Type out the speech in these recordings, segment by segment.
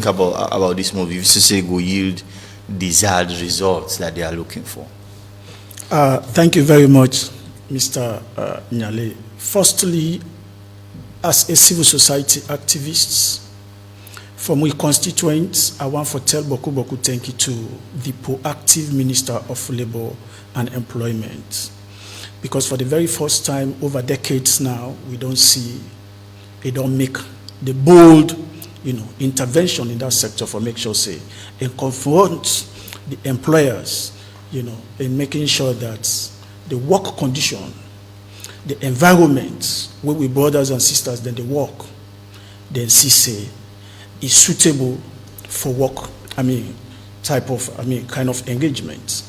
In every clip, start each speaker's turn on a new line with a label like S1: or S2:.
S1: think about this move? If say go yield desired results that they are looking for?
S2: Thank you very much, Mr. Nyale. Firstly, as a civil society activist, from we constituents, I want to tell Boku thank you to the proactive Minister of Labor and Employment. Because for the very first time over decades now, we don't make the bold, intervention in that sector for make sure and confront the employers, in making sure that the work condition, the environment where we brothers and sisters then they work, then say is suitable for work, kind of engagement.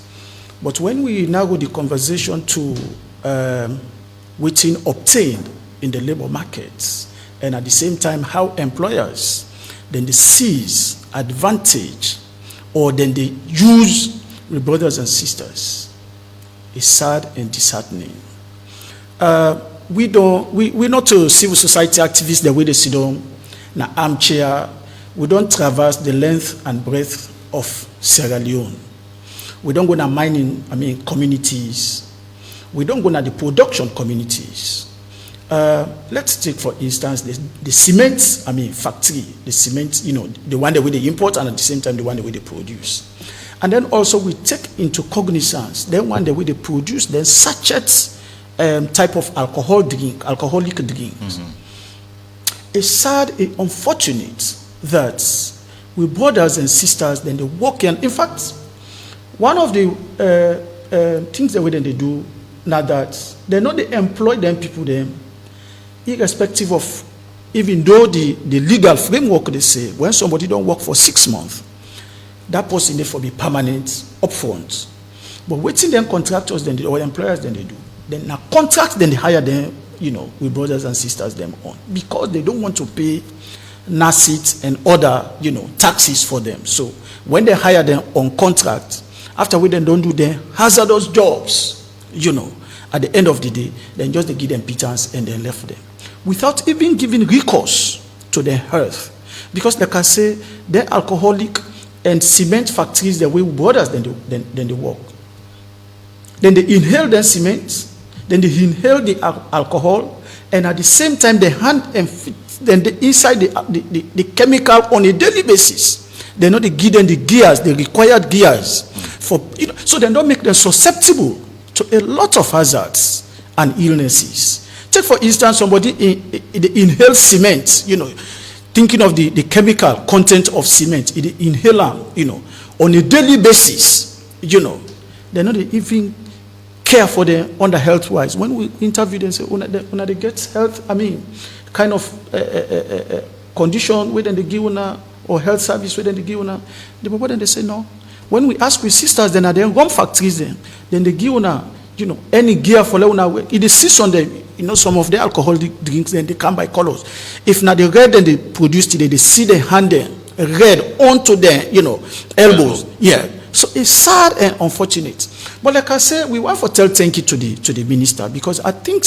S2: But when we narrow the conversation to waiting obtained in the labor markets, and at the same time how employers then they seize advantage or then they use the brothers and sisters, it's sad and disheartening. We're not a civil society activists the way they sit down in an armchair. We don't traverse the length and breadth of Sierra Leone. We don't go to mining, communities. We don't go to the production communities. Let's take, for instance, the cement, factory, the cement, the one that they import and at the same time the one that they produce. And then also we take into cognizance, then one that they produce, then sachets type of alcoholic drinks. Mm-hmm. It's sad and unfortunate that we brothers and sisters, then they work in fact, one of the things that they do now that they know they employ them people them, irrespective of even though the legal framework they say when somebody don't work for 6 months, that person they for be permanent upfront. But waiting them contractors then or employers then they do. Then now contract then they hire them, with brothers and sisters them on because they don't want to pay NACIT and other, taxes for them. So when they hire them on contract, after we then don't do their hazardous jobs, at the end of the day, then just they give them pittance and then left them. Without even giving recourse to their health. Because like I say, they're alcoholic and cement factories, the way brothers then they work. Then they inhale the cement, then they inhale the alcohol, and at the same time they hand and feet, then they inside the chemical on a daily basis. They know they give them the gears, the required gears for so they don't make them susceptible to a lot of hazards and illnesses. Take for instance somebody inhale cement, thinking of the chemical content of cement, it inhale on a daily basis, they know they even care for them under health wise. When we interview them, say, when they get health, kind of condition where they give or health service where they give the people then they say no. When we ask with sisters, then are they rum factories then they give any gear for it is sees on them, some of the alcoholic drinks, then they come by colors. If not the red then they produce today, they see the hand then red onto their, elbows. Yeah. So it's sad and unfortunate. But like I say, we want to tell thank you to the minister because I think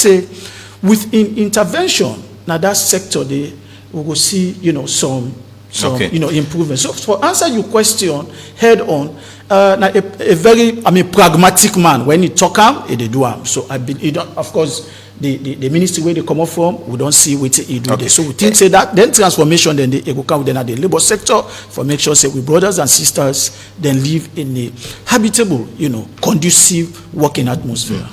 S2: with intervention now that sector we will see some improvement. So for answer your question head on, a very pragmatic man when he talk they do him. So of course the ministry where they come up from, we don't see what he do there. So we think that then transformation then they will come then at the labor sector for make sure we brothers and sisters then live in a habitable, conducive working atmosphere.